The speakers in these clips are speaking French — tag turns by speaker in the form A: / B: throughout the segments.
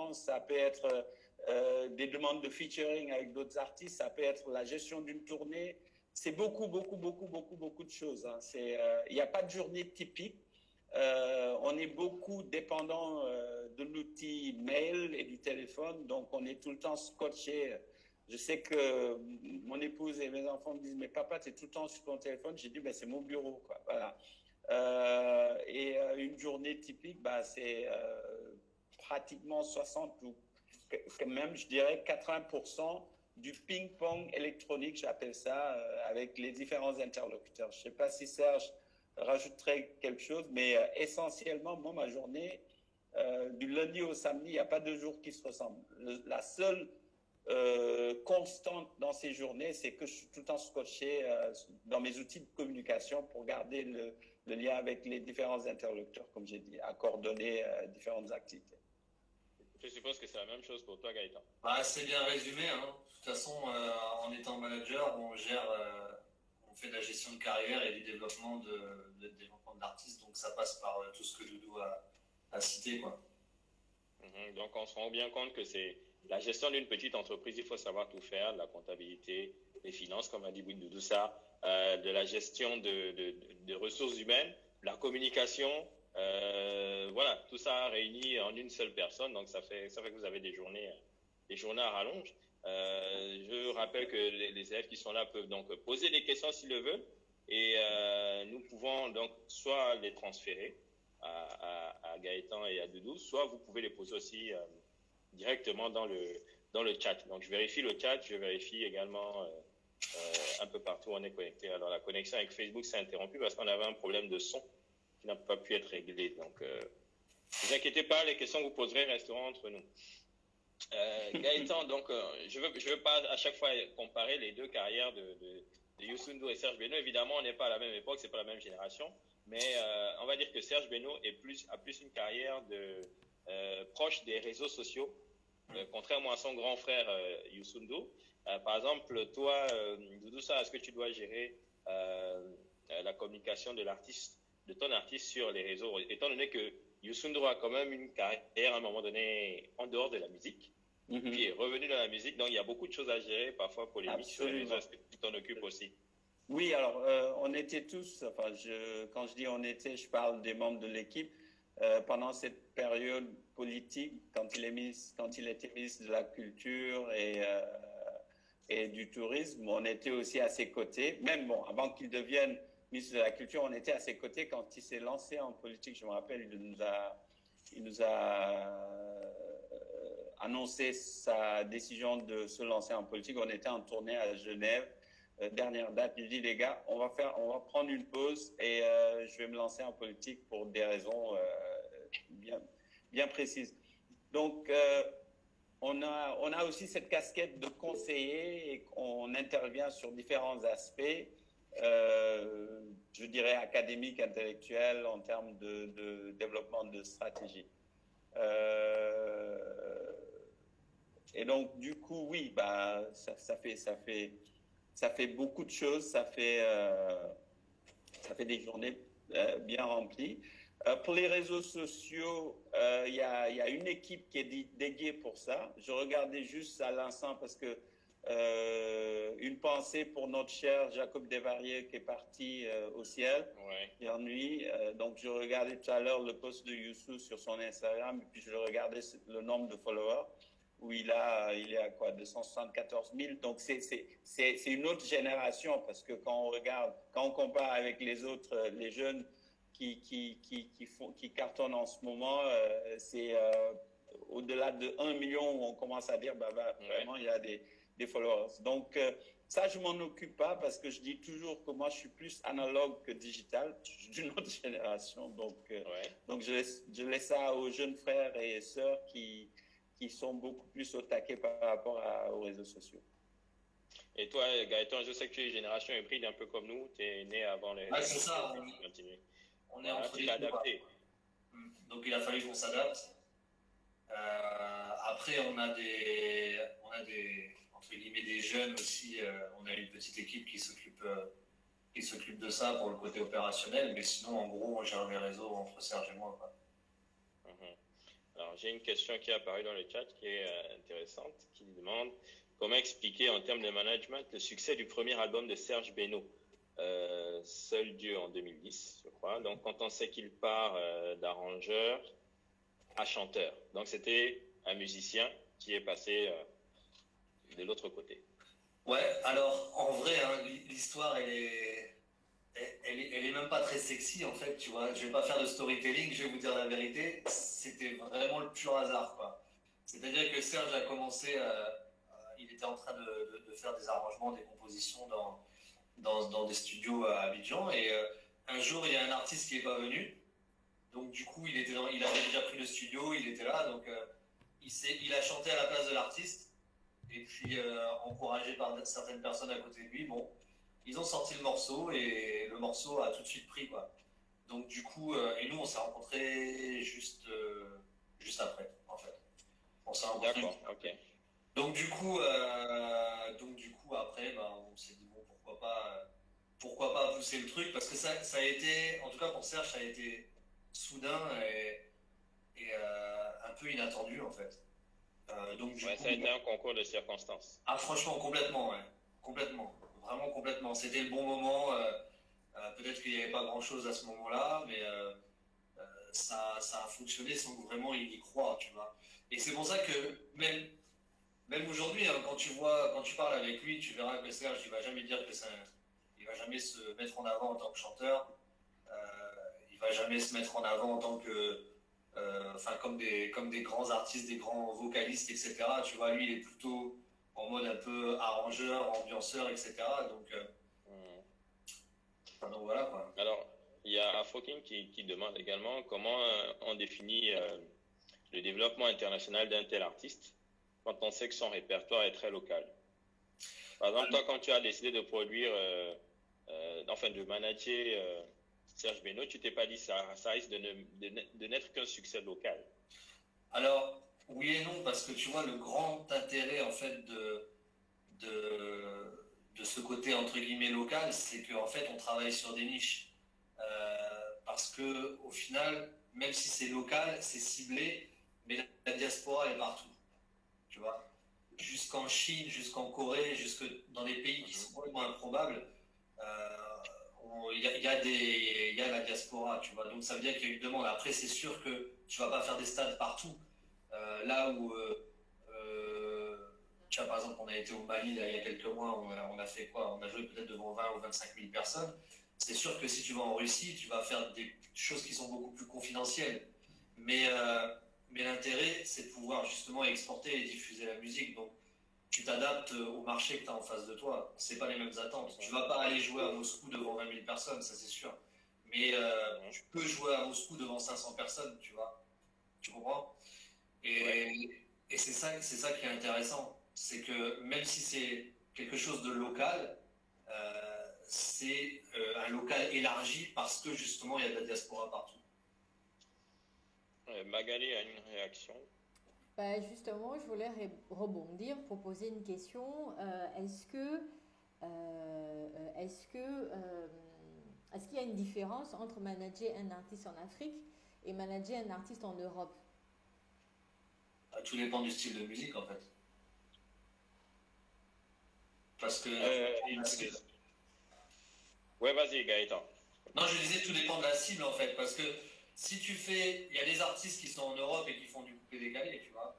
A: freelance, ça peut être des demandes de featuring avec d'autres artistes, ça peut être la gestion d'une tournée. C'est beaucoup de choses. Hein. Il n'y a pas de journée typique. On est beaucoup dépendant de l'outil mail et du téléphone, donc on est tout le temps scotché. Je sais que mon épouse et mes enfants me disent, mais papa, tu es tout le temps sur ton téléphone. J'ai dit, ben, c'est mon bureau, quoi. Voilà. Une journée typique, bah, c'est pratiquement 60 ou même, je dirais, 80% du ping-pong électronique, j'appelle ça, avec les différents interlocuteurs. Je ne sais pas si Serge rajouterait quelque chose, mais essentiellement, moi, ma journée, du lundi au samedi, il n'y a pas 2 jours qui se ressemblent. La seule constante dans ces journées, c'est que je suis tout le temps scotché dans mes outils de communication pour garder le lien avec les différents interlocuteurs, comme j'ai dit, à coordonner différentes activités.
B: Je suppose que c'est la même chose pour toi, Gaëtan.
C: Bah, c'est bien résumé. Hein. De toute façon, en étant manager, on fait de la gestion de carrière et du développement de l'artiste. Donc ça passe par tout ce que Doudou a cité, quoi.
B: Donc on se rend bien compte que c'est la gestion d'une petite entreprise, il faut savoir tout faire, de la comptabilité, des finances, comme a dit Doudou, ça, de la gestion de ressources humaines, la communication. Voilà, tout ça réuni en une seule personne, donc ça fait que vous avez des journées à rallonge. Je rappelle que les élèves qui sont là peuvent donc poser des questions s'ils le veulent, et nous pouvons donc soit les transférer à Gaëtan et à Doudou, soit vous pouvez les poser aussi directement dans le chat. Donc je vérifie le chat, je vérifie également un peu partout où on est connecté. Alors la connexion avec Facebook s'est interrompue parce qu'on avait un problème de son qui n'a pas pu être réglé. Donc, ne vous inquiétez pas, les questions que vous poserez resteront entre nous. Gaëtan, donc, je veux pas à chaque fois comparer les deux carrières de Youssou N'Dour et Serge Beno. Évidemment, on n'est pas à la même époque, c'est pas la même génération, mais on va dire que Serge Beno a plus une carrière proche des réseaux sociaux, contrairement à son grand frère Youssou N'Dour. Par exemple, toi, Doudou, est-ce que tu dois gérer la communication de ton artiste sur les réseaux, étant donné que Youssou N'Dour a quand même une carrière à un moment donné en dehors de la musique, puis est revenu dans la musique, donc il y a beaucoup de choses à gérer, parfois polémiques sur les réseaux. Est-ce que tu t'en occupes aussi?
A: Oui, alors on était tous, enfin quand je dis on était, je parle des membres de l'équipe, pendant cette période politique, quand il était ministre de la Culture et du Tourisme, on était aussi à ses côtés, même bon, avant qu'il devienne ministre de la Culture, on était à ses côtés quand il s'est lancé en politique. Je me rappelle, il nous a annoncé sa décision de se lancer en politique. On était en tournée à Genève, dernière date. Il dit, les gars, on va prendre une pause et je vais me lancer en politique pour des raisons bien précises. Donc, on a aussi cette casquette de conseiller et on intervient sur différents aspects. Je dirais académique, intellectuel, en termes de développement de stratégie. Et donc, du coup, oui, bah, ça fait beaucoup de choses, ça fait des journées bien remplies. Pour les réseaux sociaux, il y a une équipe qui est dédiée pour ça. Je regardais juste à l'instant parce que une pensée pour notre cher Jacob Desvarieux qui est parti au ciel hier nuit. Donc je regardais tout à l'heure le post de Youssou sur son Instagram et puis je regardais le nombre de followers où il est à quoi, 274 000. Donc c'est une autre génération parce que quand on compare avec les autres, les jeunes qui cartonnent en ce moment, c'est au-delà de 1 million où on commence à dire vraiment il y a des followers. Donc, ça, je m'en occupe pas parce que je dis toujours que moi, je suis plus analogue que digital. Je suis d'une autre génération. Donc je laisse ça aux jeunes frères et sœurs qui sont beaucoup plus au taquet par rapport aux réseaux sociaux.
B: Et toi, Gaëtan, je sais que tu es génération hybride un peu comme nous. Tu es né avant les...
C: Ah, c'est ça. On est entre les deux.
B: Adapté.
C: Donc, il a fallu qu'on s'adapte. Après, on a des entre guillemets des jeunes aussi. On a une petite équipe qui s'occupe de ça pour le côté opérationnel, mais sinon en gros on gère les réseaux entre Serge et moi, quoi.
B: Alors j'ai une question qui est apparue dans le chat qui est intéressante, qui demande comment expliquer en termes de management le succès du premier album de Serge Beno, Seul Dieu en 2010, je crois. Donc, quand on sait qu'il part d'arrangeur à chanteur. Donc, c'était un musicien qui est passé de l'autre côté.
C: Ouais, alors en vrai, hein, l'histoire, elle est même pas très sexy en fait, tu vois. Je vais pas faire de storytelling, je vais vous dire la vérité. C'était vraiment le pur hasard, quoi. C'est-à-dire que Serge a commencé, il était en train de faire des arrangements, des compositions dans des studios à Abidjan. Et un jour, il y a un artiste qui est pas venu. Donc du coup, il avait déjà pris le studio, il était là. Donc il a chanté à la place de l'artiste. Et puis, encouragé par certaines personnes à côté de lui, bon, ils ont sorti le morceau et le morceau a tout de suite pris, quoi. Donc du coup, et nous, on s'est rencontrés juste après, en fait. On s'est rencontrés.
B: D'accord, ok.
C: Donc du coup, après, bah, on s'est dit bon, pourquoi pas pousser le truc, parce que ça a été, en tout cas pour Serge, ça a été soudain et un peu inattendu en fait. Donc du
B: Ouais,
C: coup,
B: ça a été un concours de circonstances.
C: ah franchement complètement, ouais, complètement, vraiment complètement. C'était le bon moment. Peut-être qu'il n'y avait pas grand-chose à ce moment-là, mais ça a fonctionné sans que vraiment il y croit, tu vois. Et c'est pour ça que même aujourd'hui, hein, quand tu parles avec lui, tu verras que Serge, il va jamais dire que il va jamais se mettre en avant en tant que chanteur. Il va jamais se mettre en avant en tant que, enfin comme des grands artistes, des grands vocalistes, etc. Tu vois, lui, il est plutôt en mode un peu arrangeur, ambianceur, etc. Donc voilà quoi.
B: Alors, il y a Afrokin qui demande également comment on définit le développement international d'un tel artiste quand on sait que son répertoire est très local. Par exemple, toi, quand tu as décidé de produire, enfin de manager Serge Beno, tu t'es pas dit ça risque de n'être qu'un succès local.
C: Alors, oui et non, parce que tu vois, le grand intérêt en fait de ce côté entre guillemets local, c'est qu'en fait on travaille sur des niches. Parce que au final, même si c'est local, c'est ciblé, mais la diaspora est partout. Tu vois, jusqu'en Chine, jusqu'en Corée, jusque dans des pays qui sont complètement improbables, il y a la diaspora, tu vois. Donc ça veut dire qu'il y a une demande. Après, c'est sûr que tu vas pas faire des stades partout. Là où, tu vois, par exemple, on a été au Mali là, il y a quelques mois, on a fait quoi? On a joué peut-être devant 20 ou 25 000 personnes. C'est sûr que si tu vas en Russie, tu vas faire des choses qui sont beaucoup plus confidentielles. Mais l'intérêt, c'est de pouvoir justement exporter et diffuser la musique. Donc, tu t'adaptes au marché que tu as en face de toi. C'est pas les mêmes attentes. Tu vas pas aller jouer à Moscou devant 20 000 personnes, ça c'est sûr. Mais tu peux jouer à Moscou devant 500 personnes, tu vois. Tu comprends? Et c'est ça qui est intéressant. C'est que même si c'est quelque chose de local, c'est un local élargi parce que justement il y a de la diaspora partout.
B: Magali a une réaction.
D: Bah, justement, je voulais rebondir, proposer une question. Est-ce qu'il y a une différence entre manager un artiste en Afrique et manager un artiste en Europe?
C: Tout dépend du style de musique en fait. Parce que
B: ouais, vas-y Gaëtan.
C: non, je disais tout dépend de la cible en fait, parce que si tu fais, il y a des artistes qui sont en Europe et qui font du coupé décalé, tu vois.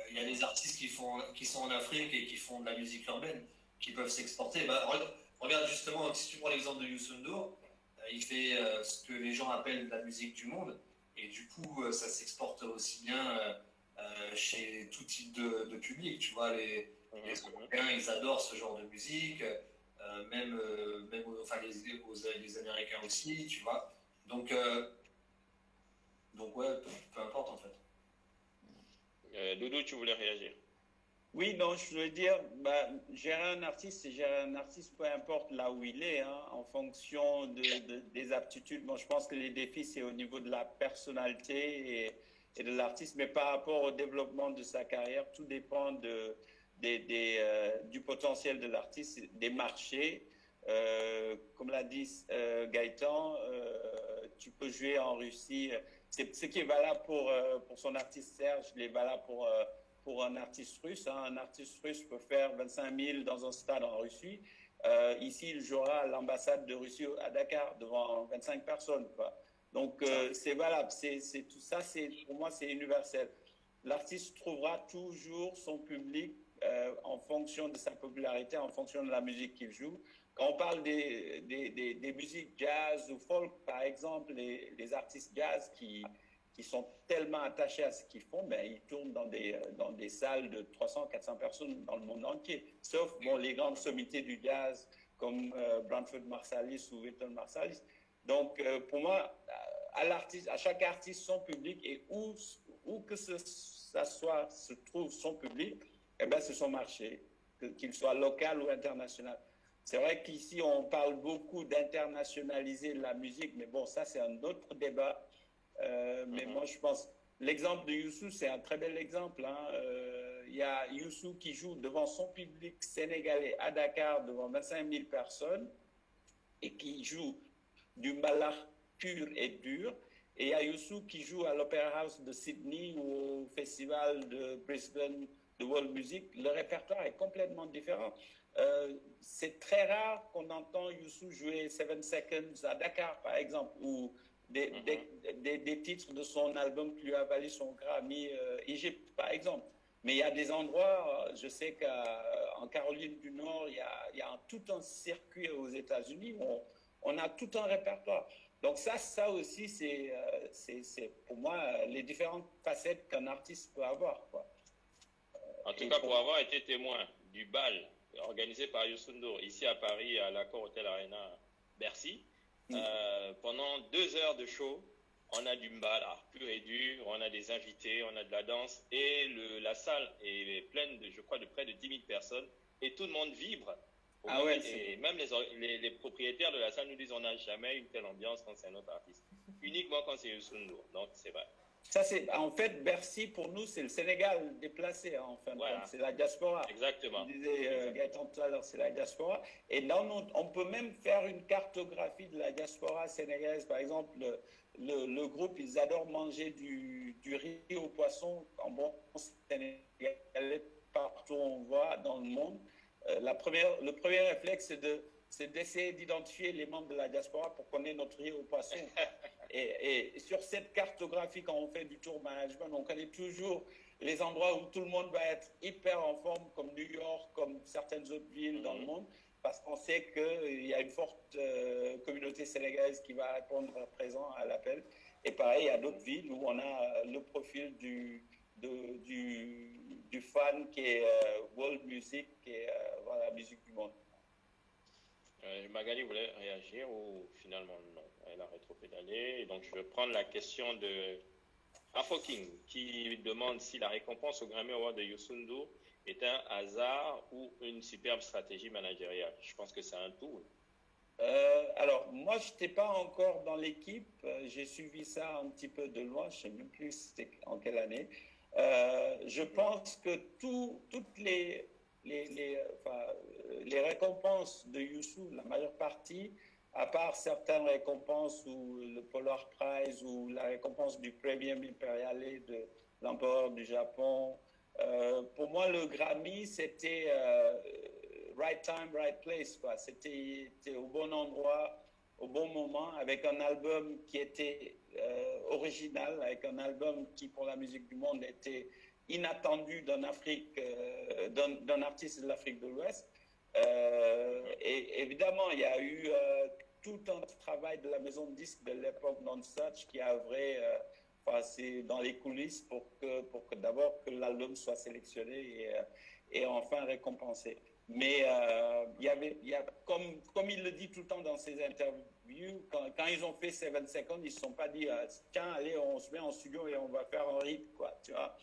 C: Il y a des artistes qui sont en Afrique et qui font de la musique urbaine, qui peuvent s'exporter. Bah, regarde justement, si tu prends l'exemple de Youssou N'Dour, il fait ce que les gens appellent la musique du monde, et du coup, ça s'exporte aussi bien chez tout type de public. Tu vois, les Européens, ils adorent ce genre de musique, même enfin, les Américains aussi, tu vois. Donc ouais, peu importe en fait.
B: Doudou, tu voulais réagir?
A: Oui, donc je veux dire, bah, gérer un artiste, c'est gérer un artiste, peu importe là où il est, hein, en fonction des aptitudes. Bon, je pense que les défis, c'est au niveau de la personnalité et de l'artiste, mais par rapport au développement de sa carrière, tout dépend du potentiel de l'artiste, des marchés. Comme l'a dit Gaëtan, tu peux jouer en Russie. ce qui est valable pour son artiste Serge, il est valable pour un artiste russe. Hein. Un artiste russe peut faire 25 000 dans un stade en Russie. Ici, il jouera à l'ambassade de Russie à Dakar devant 25 personnes, quoi. Donc, c'est valable. Tout ça, pour moi, c'est universel. L'artiste trouvera toujours son public en fonction de sa popularité, en fonction de la musique qu'il joue. Quand on parle des musiques jazz ou folk, par exemple, les artistes jazz qui sont tellement attachés à ce qu'ils font, ben, ils tournent dans des salles de 300, 400 personnes dans le monde entier. Sauf les grandes sommités du jazz comme Branford Marsalis ou Wynton Marsalis. Donc, pour moi, à chaque artiste, son public, et où que ça soit, se trouve son public, eh ben, c'est son marché, qu'il soit local ou international. C'est vrai qu'ici, on parle beaucoup d'internationaliser la musique, mais bon, ça, c'est un autre débat. Mais moi, je pense, l'exemple de Youssou, c'est un très bel exemple. Hein. Il y a Youssou qui joue devant son public sénégalais à Dakar, devant 25 000 personnes, et qui joue du mbalax pur et dur. Et il y a Youssou qui joue à l'Opera House de Sydney ou au festival de Brisbane de World Music. Le répertoire est complètement différent. C'est très rare qu'on entend Youssou jouer 7 Seconds à Dakar, par exemple, ou des titres de son album qui lui a valu son Grammy Égypte, par exemple. Mais il y a des endroits, je sais qu'en Caroline du Nord, il y a tout un circuit aux États-Unis où on a tout un répertoire. Donc ça aussi, c'est pour moi les différentes facettes qu'un artiste peut avoir, quoi.
B: En tout cas, pour avoir été témoin du bal organisé par Youssou N'Dour ici à Paris, à l'Accor Hotel Arena Bercy, pendant 2 heures de show, on a du mbala pur et dur, on a des invités, on a de la danse, et la salle est pleine je crois, de près de 10 000 personnes, et tout le monde vibre. Et même les propriétaires de la salle nous disent on n'a jamais une telle ambiance quand c'est un autre artiste. Uniquement quand c'est Youssou N'Dour. Donc c'est vrai.
A: Ça, en fait, Bercy, pour nous, c'est le Sénégal déplacé, hein, enfin. Voilà. C'est la diaspora.
B: Exactement.
A: Vous disait Gaëtan tout à l'heure, c'est la diaspora. Et là, on peut même faire une cartographie de la diaspora sénégalaise. Par exemple, le groupe, ils adorent manger du riz au poisson en bon sénégalais partout où on va dans le monde. Le premier réflexe, c'est d'essayer d'identifier les membres de la diaspora pour qu'on ait notre riz au poisson. Et sur cette cartographie, quand on fait du tour management, on connaît toujours les endroits où tout le monde va être hyper en forme, comme New York, comme certaines autres villes dans le monde, parce qu'on sait qu'il y a une forte communauté sénégalaise qui va répondre présent à l'appel. Et pareil, il y a d'autres villes où on a le profil du fan qui est world music, qui est la musique du monde.
B: Magali voulait réagir ou finalement non, elle a rétropédalé. Et donc je vais prendre la question de Afro King qui demande si la récompense au Grammy Award de Youssou N'Dour est un hasard ou une superbe stratégie managériale. Je pense que c'est un tout.
A: Alors moi je n'étais pas encore dans l'équipe, j'ai suivi ça un petit peu de loin, je ne sais même plus c'était en quelle année. Je pense que toutes les récompenses de Youssou, la majeure partie, à part certaines récompenses ou le Polar Prize ou la récompense du Premium Imperiale de l'empereur du Japon, pour moi le Grammy c'était right time, right place, quoi. C'était au bon endroit, au bon moment, avec un album qui était original, avec un album qui pour la musique du monde était inattendu d'un artiste de l'Afrique de l'Ouest. Et évidemment, il y a eu tout un travail de la maison de disques de l'époque Non-Such qui a œuvré dans les coulisses pour que d'abord que l'album soit sélectionné et enfin récompensé. Mais comme il le dit tout le temps dans ses interviews, quand ils ont fait 7 Seconds, ils ne se sont pas dit tiens, allez, on se met en studio et on va faire un hit, quoi, tu vois.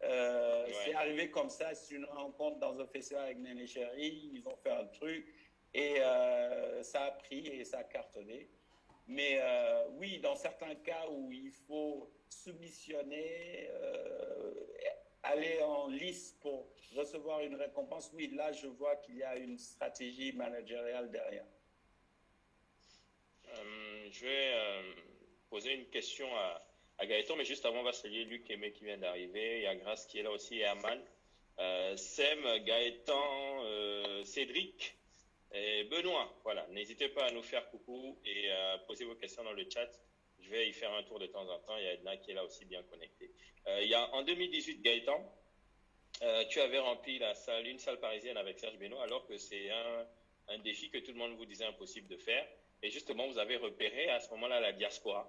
A: C'est arrivé comme ça, c'est une rencontre dans un festival avec Néné Chéri, ils ont fait un truc et ça a pris et ça a cartonné. Mais oui, dans certains cas où il faut soumissionner, aller en lice pour recevoir une récompense, oui, là je vois qu'il y a une stratégie managériale derrière.
B: Je vais poser une question à Gaëtan, mais juste avant, on va saluer Luc Aimé qui vient d'arriver. Il y a Grace qui est là aussi, et Aman. Sem, Gaëtan, Cédric et Benoît. Voilà, n'hésitez pas à nous faire coucou et à poser vos questions dans le chat. Je vais y faire un tour de temps en temps. Il y a Edna qui est là aussi bien connectée. En 2018, Gaëtan, tu avais rempli une salle parisienne avec Serge Benoît, alors que c'est un défi que tout le monde vous disait impossible de faire. Et justement, vous avez repéré à ce moment-là la diaspora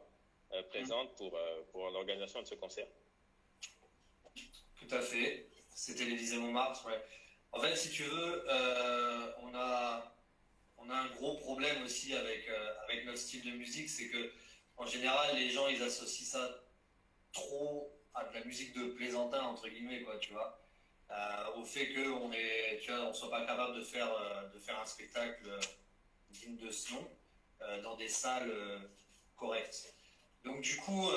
B: présente pour l'organisation de ce concert.
C: Tout à fait. C'était l'Élysée Montmartre, ouais. En fait, si tu veux, on a un gros problème aussi avec notre style de musique, c'est que en général, les gens, ils associent ça trop à de la musique de plaisantin, entre guillemets, quoi, tu vois. Au fait qu'on on soit pas capable de faire un spectacle digne de ce nom dans des salles correctes. Donc du coup,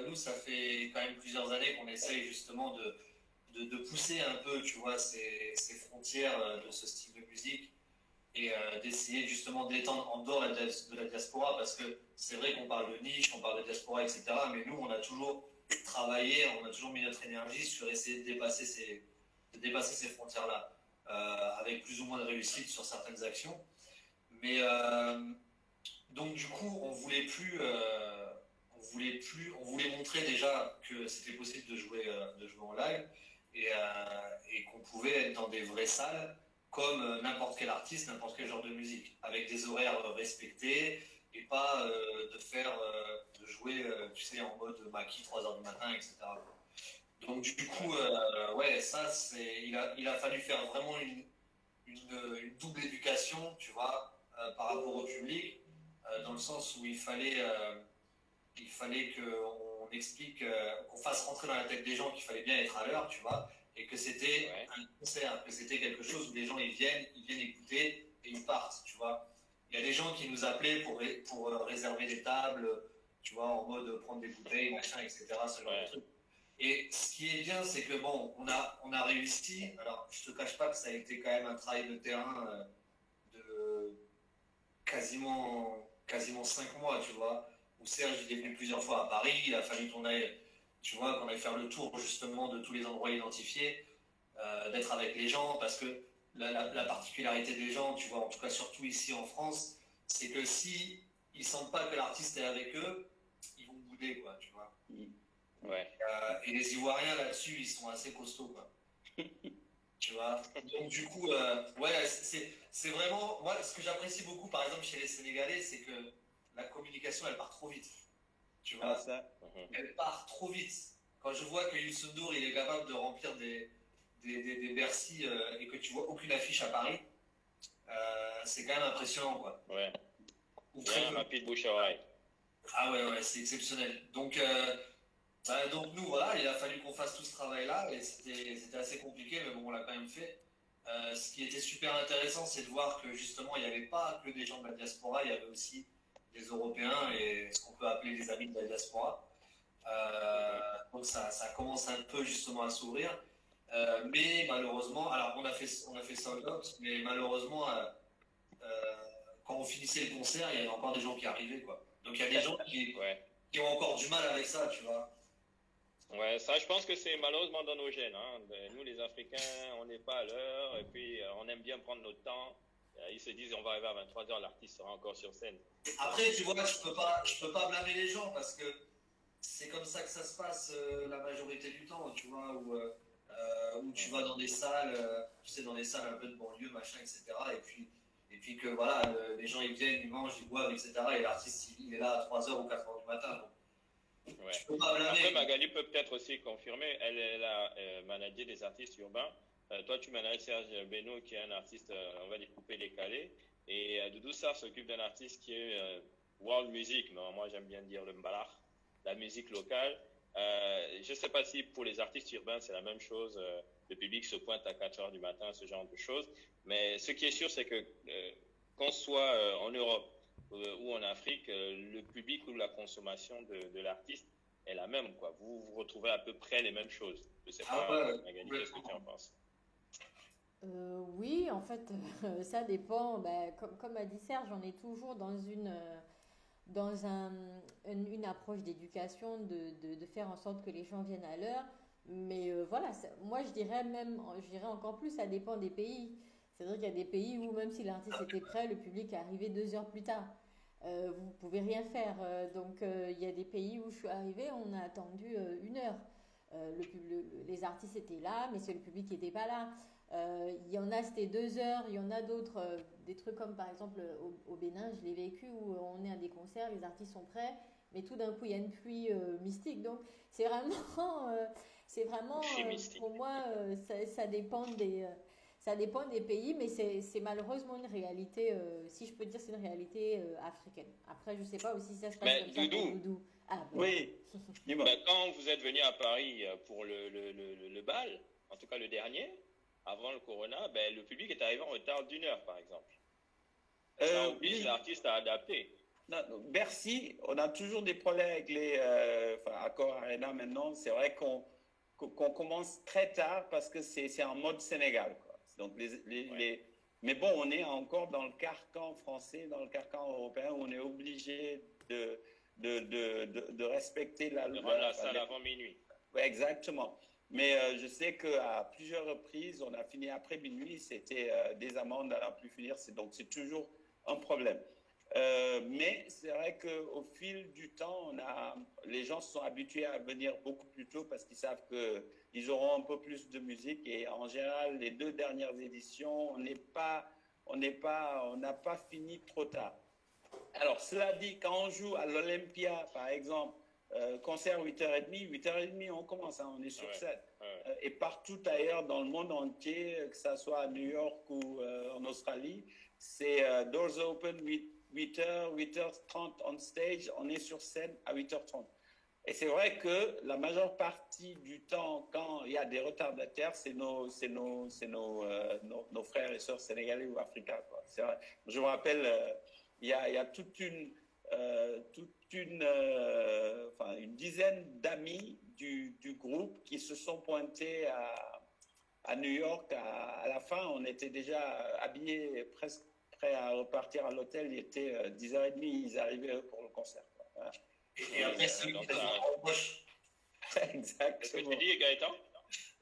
C: nous, ça fait quand même plusieurs années qu'on essaye justement de pousser un peu, tu vois, ces frontières de ce style de musique et d'essayer justement d'étendre en dehors de la diaspora, parce que c'est vrai qu'on parle de niche, on parle de diaspora, etc. Mais nous, on a toujours travaillé, on a toujours mis notre énergie sur essayer de dépasser ces frontières-là, avec plus ou moins de réussite sur certaines actions. Mais donc du coup, on voulait montrer déjà que c'était possible de jouer en live et qu'on pouvait être dans des vraies salles comme n'importe quel artiste, n'importe quel genre de musique, avec des horaires respectés et pas de jouer, tu sais, en mode maquis 3h du matin, etc. Donc du coup, ouais, ça, il a fallu faire vraiment une double éducation, tu vois, par rapport au public, dans le sens où il fallait qu'on explique, qu'on fasse rentrer dans la tête des gens qu'il fallait bien être à l'heure, tu vois, et que c'était un concert, que c'était quelque chose où les gens ils viennent écouter et ils partent, tu vois. Il y a des gens qui nous appelaient pour réserver des tables, tu vois, en mode prendre des bouteilles, machin, etc., ce genre de trucs. Et ce qui est bien, c'est que bon, on a réussi. Alors, je te cache pas que ça a été quand même un travail de terrain de quasiment 5 mois, tu vois. Où Serge il est venu plusieurs fois à Paris, il a fallu qu'on aille faire le tour justement de tous les endroits identifiés, d'être avec les gens, parce que la particularité des gens, tu vois, en tout cas surtout ici en France, c'est que si ils sentent pas que l'artiste est avec eux, ils vont bouder, quoi, tu vois.
B: Ouais.
C: Et les Ivoiriens là-dessus, ils sont assez costauds, quoi. Tu vois. Donc du coup, ouais, c'est vraiment, moi, ce que j'apprécie beaucoup, par exemple, chez les Sénégalais, c'est que la communication, elle part trop vite. Tu vois, elle part trop vite. Quand je vois que Youssou N'Dour, il est capable de remplir des Bercy et que tu vois aucune affiche à Paris, c'est quand même impressionnant, quoi.
B: Ouais. Ou très rapide bouche à oreille.
C: Ah ouais, c'est exceptionnel. Donc nous, voilà, il a fallu qu'on fasse tout ce travail-là et c'était assez compliqué, mais bon, on l'a quand même fait. Ce qui était super intéressant, c'est de voir que justement, il n'y avait pas que des gens de la diaspora, il y avait aussi des Européens et ce qu'on peut appeler les amis de la diaspora. Donc ça commence un peu justement à s'ouvrir. Mais malheureusement, alors on a fait sold out, mais malheureusement, quand on finissait le concert, il y avait encore des gens qui arrivaient, quoi. Donc il y a des gens qui ont encore du mal avec ça, tu vois.
B: Ouais, ça, je pense que c'est malheureusement dans nos gènes. Hein. Nous, les Africains, on n'est pas à l'heure et puis on aime bien prendre notre temps. Ils se disent on va arriver à 23h, l'artiste sera encore sur scène.
C: Après, tu vois, je peux pas blâmer les gens parce que c'est comme ça que ça se passe la majorité du temps, tu vois, où tu vas dans des salles, tu sais, dans des salles un peu de banlieue, machin, etc. Et puis que voilà, les gens ils viennent, ils mangent, ils boivent, etc. Et l'artiste il est là à 3h ou 4h du matin. Donc,
B: ouais. Après, Magali peut peut-être aussi confirmer, elle a managé des artistes urbains. Toi, tu manages Serge Benoît, qui est un artiste, on va dire, coupé-décalé. Et Doudou Sarr s'occupe d'un artiste qui est world music. Non, moi, j'aime bien dire le mbalach, la musique locale. Je ne sais pas si pour les artistes urbains, c'est la même chose. Le public se pointe à 4h du matin, ce genre de choses. Mais ce qui est sûr, c'est que qu'on soit en Europe ou en Afrique, le public ou la consommation de l'artiste est la même, quoi. Vous retrouvez à peu près les mêmes choses. Je ne sais pas, Magali, qu'est-ce que tu en penses?
D: Oui, en fait, ça dépend. Ben, comme a dit Serge, on est toujours une approche d'éducation, de faire en sorte que les gens viennent à l'heure. Mais voilà, moi je dirais encore plus, ça dépend des pays. C'est-à-dire qu'il y a des pays où même si l'artiste était prêt, le public est arrivé 2 heures plus tard. Vous pouvez rien faire. Donc il y a des pays où je suis arrivée, on a attendu 1 heure. Les artistes étaient là, mais c'est le public qui n'était pas là. Il y en a, c'était 2 heures. Il y en a d'autres, des trucs comme par exemple au Bénin, je l'ai vécu, où on est à des concerts, les artistes sont prêts, mais tout d'un coup, il y a une pluie mystique. Donc, c'est vraiment, pour moi, ça dépend ça dépend des pays, mais c'est malheureusement une réalité, si je peux dire, c'est une réalité africaine. Après, je ne sais pas aussi si ça se passe
B: Mais
D: comme ça pour Doudou. Ah, ben.
A: Oui, dis-moi.
B: Ben, quand vous êtes venu à Paris pour le bal, en tout cas le dernier, avant le corona, ben, le public est arrivé en retard d'1 heure, par exemple. Ça oblige
A: Oui.
B: l'artiste à adapter.
A: Non, Bercy, on a toujours des problèmes avec les Accor Arena maintenant. C'est vrai qu'on commence très tard parce que c'est en mode Sénégal, quoi. Donc mais bon, on est encore dans le carcan français, dans le carcan européen, où on est obligé de respecter la
B: De
A: loi.
B: rendre la salle avant minuit.
A: Ouais, exactement. Mais je sais qu'à plusieurs reprises, on a fini après minuit, c'était des amendes à n'en plus finir. Donc c'est toujours un problème. Mais c'est vrai qu'au fil du temps, les gens se sont habitués à venir beaucoup plus tôt parce qu'ils savent qu'ils auront un peu plus de musique. Et en général, les 2 dernières éditions, on n'a pas fini trop tard. Alors, cela dit, quand on joue à l'Olympia, par exemple, concert 8h30, 8h30, on commence, hein, on est sur scène. Et partout ailleurs dans le monde entier, que ce soit à New York ou en Australie, c'est doors open 8h, 8h30 on stage, on est sur scène à 8h30. Et c'est vrai que la majeure partie du temps, quand il y a des retardataires, c'est nos frères et sœurs sénégalais ou africains, quoi. C'est vrai. Je me rappelle, il y a une dizaine d'amis du groupe qui se sont pointés à New York. À la fin, on était déjà habillés, presque prêts à repartir à l'hôtel. Il était 10h30, ils arrivaient pour le concert. Voilà.
C: Et après, c'est lui qui te font des reproches.
A: Exactement.
B: Qu'est-ce que tu dis, Gaëtan?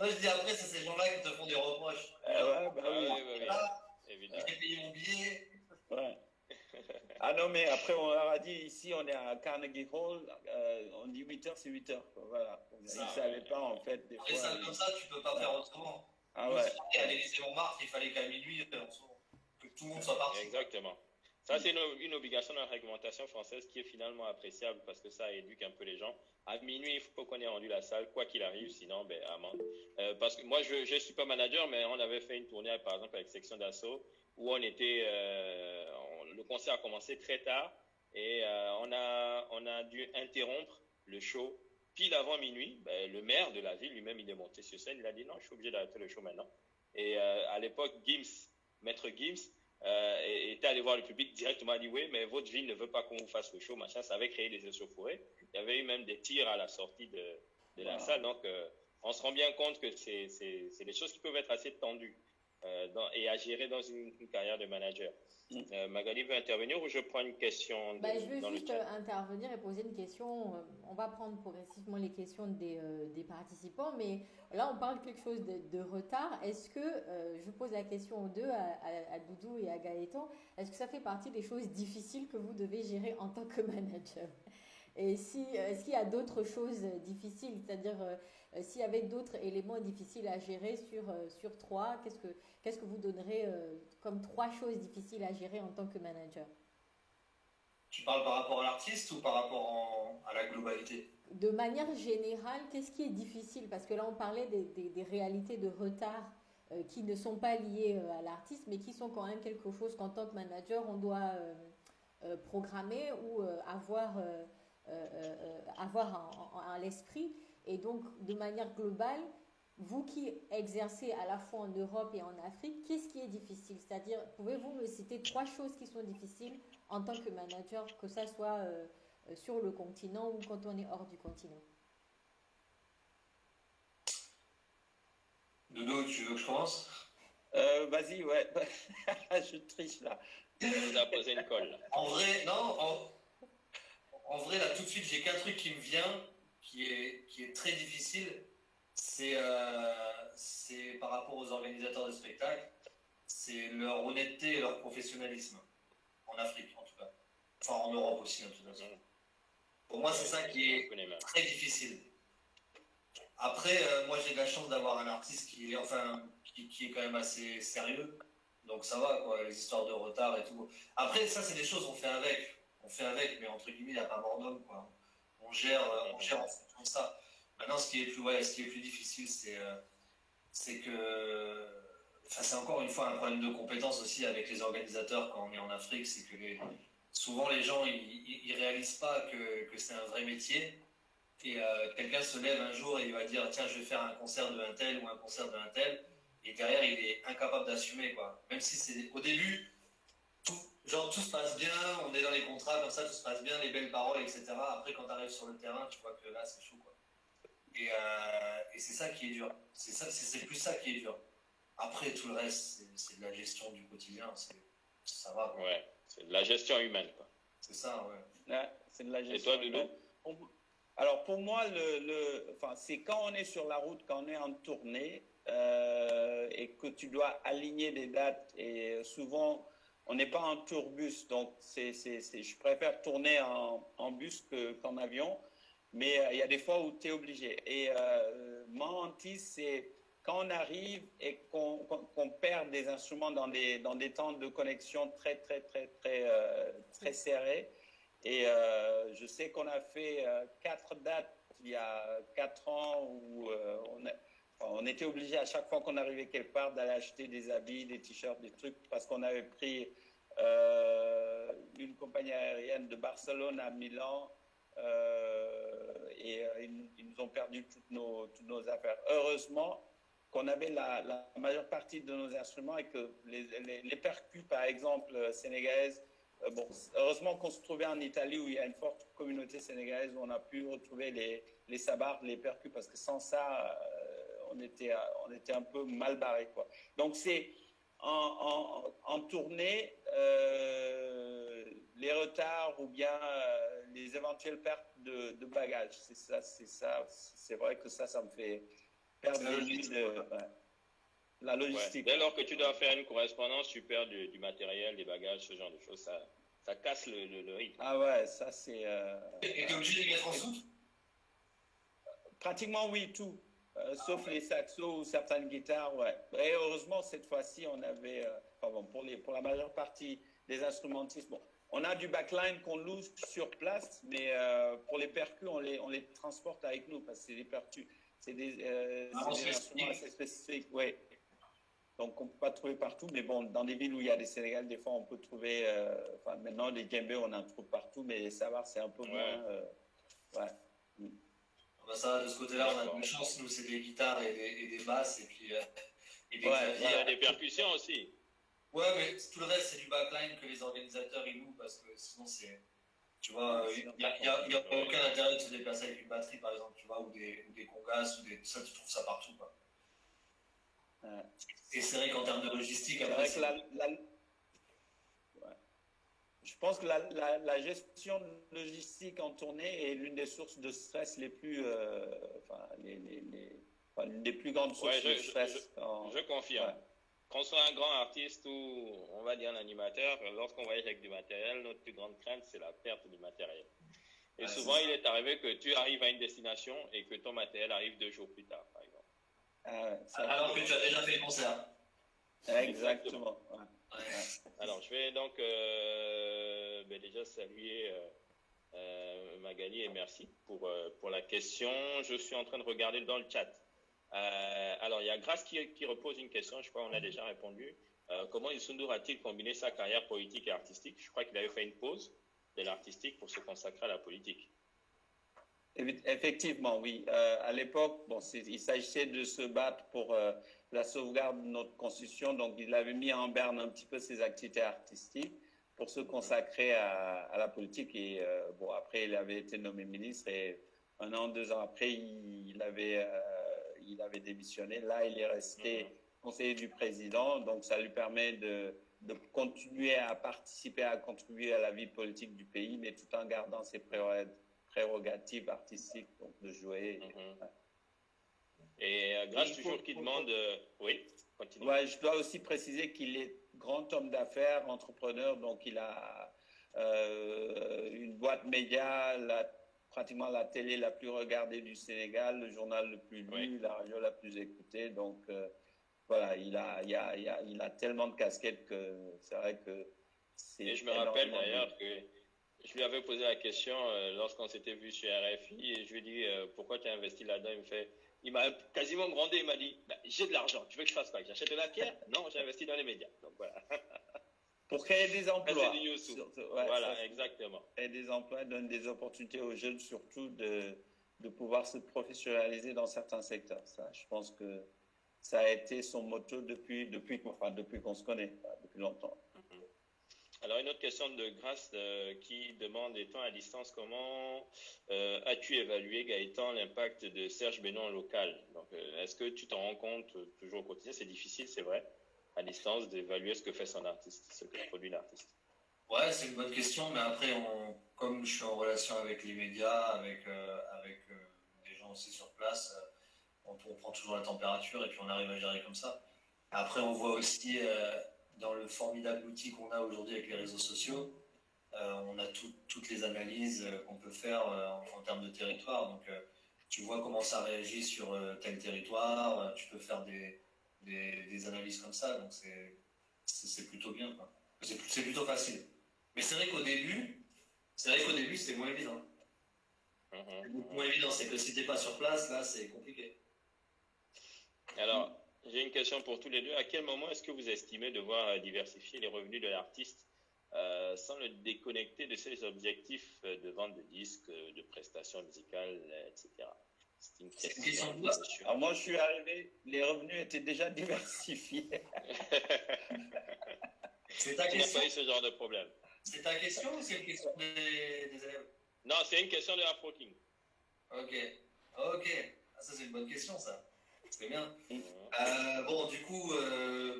C: Non, je dis après, c'est ces gens-là qui te font des reproches.
A: Ouais, bah oui.
B: Oui. Évidemment.
C: J'ai payé mon billet.
A: Ouais. Ah non, mais après, on leur a dit, ici, on est à Carnegie Hall, on dit 8h, c'est 8h. Voilà. Ils ne savaient pas, en fait, des fois.
C: Les salles comme ça, tu ne peux pas faire autrement.
A: Ah ouais.
C: À l'Élysée-Montmartre, il fallait qu'à minuit, que tout le monde soit parti.
B: Exactement. Ça, c'est une obligation dans la réglementation française qui est finalement appréciable parce que ça éduque un peu les gens. À minuit, il faut qu'on ait rendu la salle, quoi qu'il arrive, sinon, ben, amende. Parce que moi, je ne suis pas manager, mais on avait fait une tournée, par exemple, avec Section d'Assaut, où on était, le concert a commencé très tard et on a dû interrompre le show pile avant minuit. Ben, le maire de la ville lui-même, il est monté sur scène, il a dit non, je suis obligé d'arrêter le show maintenant. Et à l'époque, Maître Gims, était allé voir le public directement, a dit oui, mais votre ville ne veut pas qu'on vous fasse le show, machin. Ça avait créé des échauffourées. Il y avait eu même des tirs à la sortie de la salle. Donc, on se rend bien compte que c'est des choses qui peuvent être assez tendues et à gérer dans une carrière de manager. Magali veut intervenir ou je prends une question
D: Je veux juste intervenir et poser une question. On va prendre progressivement les questions des participants, mais là, on parle de quelque chose de retard. Est-ce que, je pose la question aux deux, à Doudou et à Gaëtan, est-ce que ça fait partie des choses difficiles que vous devez gérer en tant que manager? Et est-ce qu'il y a d'autres choses difficiles, c'est-à-dire s'il y avait d'autres éléments difficiles à gérer sur 3, qu'est-ce que vous donnerez comme 3 choses difficiles à gérer en tant que manager?
C: Tu parles par rapport à l'artiste ou par rapport à la globalité?
D: De manière générale, qu'est-ce qui est difficile? Parce que là, on parlait des réalités de retard qui ne sont pas liées à l'artiste, mais qui sont quand même quelque chose qu'en tant que manager, on doit programmer ou avoir à l'esprit. Et donc, de manière globale, vous qui exercez à la fois en Europe et en Afrique, qu'est-ce qui est difficile? C'est-à-dire, pouvez-vous me citer 3 choses qui sont difficiles en tant que manager, que ça soit sur le continent ou quand on est hors du continent?
C: Dodo, tu veux que je commence?
A: Vas-y, ouais. Je triche là.
B: On nous a posé une colle.
C: En vrai, non. en vrai, là, tout de suite, j'ai qu'un truc qui me vient, qui est très difficile. C'est par rapport aux organisateurs de spectacles, c'est leur honnêteté et leur professionnalisme. En Afrique, en tout cas. Enfin, en Europe aussi, en tout cas. Pour moi, c'est ça qui est très difficile. Après, moi, j'ai de la chance d'avoir un artiste qui est quand même assez sérieux. Donc, ça va, quoi, les histoires de retard et tout. Après, ça, c'est des choses qu'on fait avec. On fait avec, mais entre guillemets, il n'y a pas mort d'homme, quoi. On gère en fonction de ça. Maintenant, ce qui est plus difficile, c'est que. Enfin, c'est encore une fois un problème de compétence aussi avec les organisateurs quand on est en Afrique. C'est que souvent, les gens, ils réalisent pas que c'est un vrai métier. Et quelqu'un se lève un jour et il va dire tiens, je vais faire un concert de un tel ou un concert de un tel, et derrière il est incapable d'assumer, quoi. Même si c'est au début tout se passe bien, on est dans les contrats comme ça, tout se passe bien, les belles paroles, etc. Après, quand tu arrives sur le terrain, tu vois que là c'est chaud, quoi. Et c'est ça qui est dur, c'est plus ça qui est dur. Après, tout le reste, c'est de la gestion du quotidien, ça va, quoi.
B: Ouais, c'est de la gestion humaine, quoi.
C: C'est ça, ouais.
A: Ouais, c'est de la gestion.
B: Et toi, Doudou?
A: Alors pour moi, enfin, c'est quand on est sur la route, quand on est en tournée et que tu dois aligner des dates. Et souvent, on n'est pas en tourbus, donc je préfère tourner en bus qu'en avion. Mais il y a des fois où tu es obligé. Et Mantis, c'est quand on arrive et qu'on perd des instruments dans des temps de connexion très, très, très, très, très serrés. Et je sais qu'on a fait 4 dates il y a 4 ans où on était obligé à chaque fois qu'on arrivait quelque part d'aller acheter des habits, des t-shirts, des trucs, parce qu'on avait pris une compagnie aérienne de Barcelone à Milan et ils nous ont perdu toutes nos affaires. Heureusement qu'on avait la majeure partie de nos instruments et que les percus, par exemple, sénégalaises, bon, heureusement qu'on se trouvait en Italie où il y a une forte communauté sénégalaise où on a pu retrouver les sabars, les percus, parce que sans ça, on était un peu mal barré, quoi. Donc c'est en tournée, les retards ou bien les éventuelles pertes de bagages. C'est ça. C'est vrai que ça me fait perdre des nuits la logistique.
B: Ouais. Dès lors que tu dois faire une correspondance, tu perds du matériel, des bagages, ce genre de choses, ça casse le rythme.
A: Ah ouais, ça c'est...
C: Et t'es obligé de les mettre en soute?
A: Pratiquement oui, tout. Sauf les saxos ou certaines guitares, ouais. Et heureusement, cette fois-ci, on avait... pour la majeure partie des instrumentistes, bon, on a du backline qu'on loue sur place, mais pour les percus, on les transporte avec nous parce que c'est des percus. C'est des instruments assez spécifiques, oui. Donc, on ne peut pas trouver partout, mais bon, dans des villes où il y a des Sénégalais, des fois, on peut trouver... maintenant, les djembés, on en trouve partout, mais les savars, c'est un peu moins... ouais.
C: Bah ça, de ce côté-là, on a de la chance. Nous, c'est des guitares et des basses, et puis... et des
B: claviers. Il y a des percussions aussi.
C: Ouais, mais tout le reste, c'est du backline que les organisateurs, ils louent, parce que sinon, c'est... Tu vois, il n'y a aucun intérêt de se déplacer avec une batterie, par exemple, tu vois, ou des congas, ça, tu trouves ça partout, quoi. Et c'est vrai qu'en termes de logistique, après,
A: je pense que la gestion logistique en tournée est l'une des sources de stress les plus, l'une des plus grandes sources de stress.
B: Je confirme. Ouais. Qu'on soit un grand artiste ou, on va dire, un animateur, lorsqu'on voyage avec du matériel, notre plus grande crainte, c'est la perte du matériel. Et souvent, il est arrivé que tu arrives à une destination et que ton matériel arrive 2 jours plus tard, par exemple.
C: Alors que tu as déjà fait le concert.
A: Exactement.
B: Ouais. Alors, je vais donc déjà saluer Magali et merci pour la question. Je suis en train de regarder dans le chat. Alors, il y a Grace qui repose une question, je crois qu'on a déjà répondu. Comment Youssou N'Dour a-t-il combiné sa carrière politique et artistique? Je crois qu'il avait fait une pause de l'artistique pour se consacrer à la politique.
A: Effectivement, oui. À l'époque, il s'agissait de se battre pour la sauvegarde de notre constitution, donc il avait mis en berne un petit peu ses activités artistiques pour se consacrer à la politique. Et après, il avait été nommé ministre et 1 an, 2 ans après, il avait démissionné. Là, il est resté conseiller du président, donc ça lui permet de de continuer à participer, à contribuer à la vie politique du pays, mais tout en gardant ses prérogatives artistiques, donc de jouer.
B: Mhm. Et grâce toujours qui demande... oui, continue.
A: Ouais, je dois aussi préciser qu'il est grand homme d'affaires, entrepreneur, donc il a une boîte média, pratiquement la télé la plus regardée du Sénégal, le journal le plus lu,
B: Oui.
A: la radio la plus écoutée. Donc voilà, il a tellement de casquettes que c'est vrai que c'est.
B: Et je me rappelle d'ailleurs que je lui avais posé la question lorsqu'on s'était vu sur RFI et je lui ai dit pourquoi tu as investi là-dedans. Il m'a quasiment grondé, il m'a dit bah, j'ai de l'argent, tu veux que je fasse quoi? J'achète de la pierre? Non, j'ai investi dans les médias. Donc voilà.
A: Pour créer des emplois.
B: Ouais, voilà, exactement.
A: Créer des emplois, donne des opportunités aux jeunes, surtout de pouvoir se professionnaliser dans certains secteurs. Ça, je pense que ça a été son motto depuis qu'on se connaît, depuis longtemps.
B: Alors, une autre question de Grace qui demande, étant à distance, comment as-tu évalué, Gaëtan, l'impact de Serge Benoît en local? Donc, est-ce que tu t'en rends compte toujours au quotidien? C'est difficile, c'est vrai, à distance, d'évaluer ce que fait son artiste, ce que produit l'artiste.
C: Ouais, c'est une bonne question, mais après, comme je suis en relation avec les médias, avec des gens aussi sur place, on prend toujours la température et puis on arrive à gérer comme ça. Après, on voit aussi dans le formidable outil qu'on a aujourd'hui avec les réseaux sociaux, on a toutes les analyses qu'on peut faire en termes de territoire. Donc, tu vois comment ça réagit sur tel territoire, tu peux faire des analyses comme ça, donc c'est plutôt bien, quoi. C'est plutôt facile. Mais c'est vrai qu'au début, c'était moins évident. C'est beaucoup moins évident, c'est que si t'es pas sur place, là, c'est compliqué.
B: Alors, j'ai une question pour tous les deux. À quel moment est-ce que vous estimez devoir diversifier les revenus de l'artiste sans le déconnecter de ses objectifs de vente de disques, de prestations musicales, etc. C'est une question.
A: Alors moi, je suis arrivé, les revenus étaient déjà diversifiés.
C: C'est ta question.
B: Tu n'as pas eu ce genre de problème.
C: C'est ta question ou c'est une question des élèves?
B: Non, c'est une question de Afro King.
C: Ok. Ah, ça, c'est une bonne question, ça. C'est bien. Bon, du coup,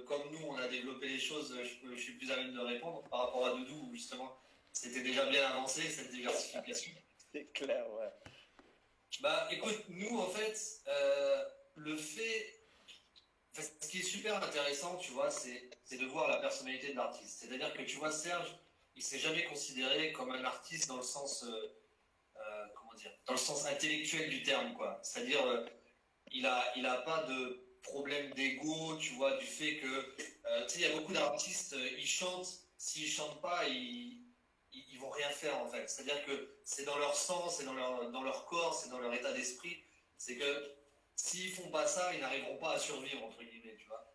C: comme nous, on a développé les choses, je suis plus à même de répondre par rapport à Doudou, où justement, c'était déjà bien avancé, cette diversification.
A: C'est clair, ouais.
C: Bah, écoute, nous, en fait, ce qui est super intéressant, tu vois, c'est de voir la personnalité de l'artiste. C'est-à-dire que, tu vois, Serge, il s'est jamais considéré comme un artiste dans le sens, dans le sens intellectuel du terme, quoi. C'est-à-dire, il a pas de problème d'ego, tu vois, du fait que, tu sais, il y a beaucoup d'artistes, ils chantent, s'ils chantent pas, ils vont rien faire, en fait. C'est-à-dire que c'est dans leur sang, c'est dans leur corps, c'est dans leur état d'esprit. C'est que s'ils font pas ça, ils n'arriveront pas à survivre, entre guillemets, tu vois.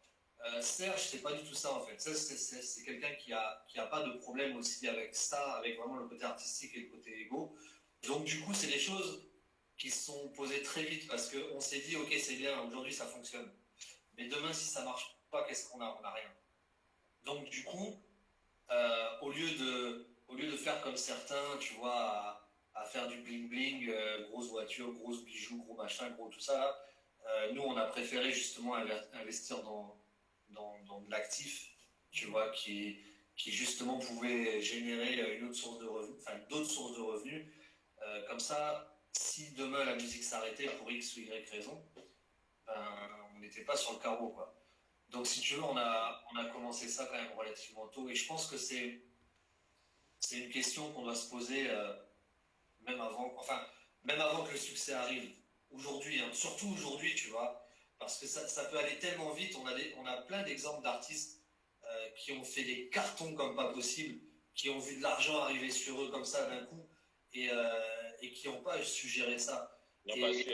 C: Serge, c'est pas du tout ça, en fait. C'est quelqu'un qui a pas de problème aussi avec ça, avec vraiment le côté artistique et le côté égo. Donc, du coup, c'est des choses qui se sont posées très vite parce qu'on s'est dit, ok, c'est bien, aujourd'hui, ça fonctionne. Mais demain, si ça marche pas, qu'est-ce qu'on a? On n'a rien. Donc, du coup, au lieu de faire comme certains, tu vois, à faire du bling-bling, grosse voiture, gros bijoux, gros machin, gros tout ça, nous, on a préféré justement investir dans de l'actif, tu vois, qui justement pouvait générer une autre source de revenus, enfin d'autres sources de revenus. Comme ça, si demain la musique s'arrêtait pour X ou Y raison, ben, on n'était pas sur le carreau, quoi. Donc si tu veux, on a commencé ça quand même relativement tôt, et je pense que c'est une question qu'on doit se poser même avant que le succès arrive. Aujourd'hui, hein, surtout aujourd'hui, tu vois, parce que ça peut aller tellement vite. On a plein d'exemples d'artistes qui ont fait des cartons comme pas possible, qui ont vu de l'argent arriver sur eux comme ça d'un coup, et qui n'ont pas su gérer ça.
B: Ils n'ont pas su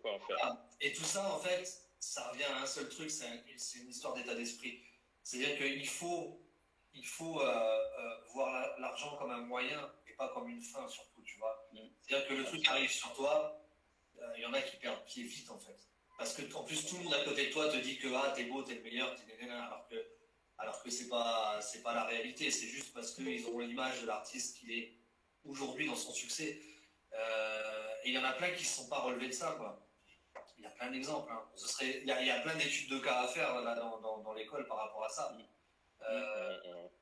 B: quoi en faire.
C: Voilà. Et tout ça, en fait, ça revient à un seul truc, c'est une histoire d'état d'esprit. C'est-à-dire qu'il faut voir l'argent comme un moyen et pas comme une fin, surtout, tu vois. C'est-à-dire que le truc arrive sur toi, il y en a qui perdent pied vite, en fait. Parce que, en plus, tout le monde à côté de toi te dit que t'es beau, t'es le meilleur, t'es nénénin, alors que c'est pas la réalité. C'est juste parce qu'ils ont l'image de l'artiste qu'il est aujourd'hui dans son succès. Et il y en a plein qui ne se sont pas relevés de ça, quoi. Il y a plein d'exemples. Hein. Il y a plein d'études de cas à faire là, dans l'école par rapport à ça. Euh,
B: Mhm, mhm.